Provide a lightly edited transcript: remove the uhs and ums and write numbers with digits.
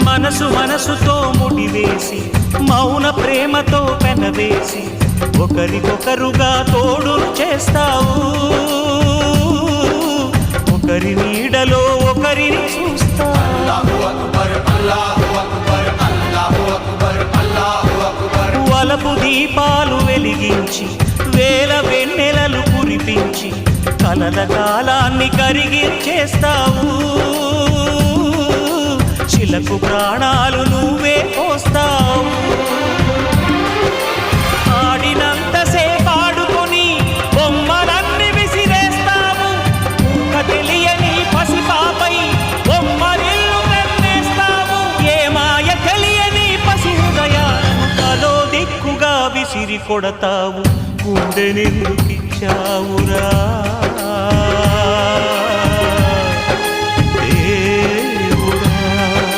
మనసు మనసుతో ముడివేసి మౌన ప్రేమతో పెనవేసి ఒకరికొకరుగా తోడును చేస్తావు. ఒకరి నీడలో ఒకరిని చూస్తావు. వలపు దీపాలు వెలిగించి వేల వెన్నెలలు కురిపించి కలల కాలాన్ని కరిగించేస్తావు. శిలకు ప్రాణాలు నువ్వే పోస్తావు. ఆడినంతసేపు ఆడుకొని బొమ్మలన్నీ విసిరేస్తావు. ఊహ తెలియని పసిపాపై బొమ్మరిల్లు వెన్నేస్తావు. ఏ మాయ తెలియని పసి హృదయాలను తలో దిక్కుగా విసిరి కొడతావు. గుండెనెందుకిచ్చావురా?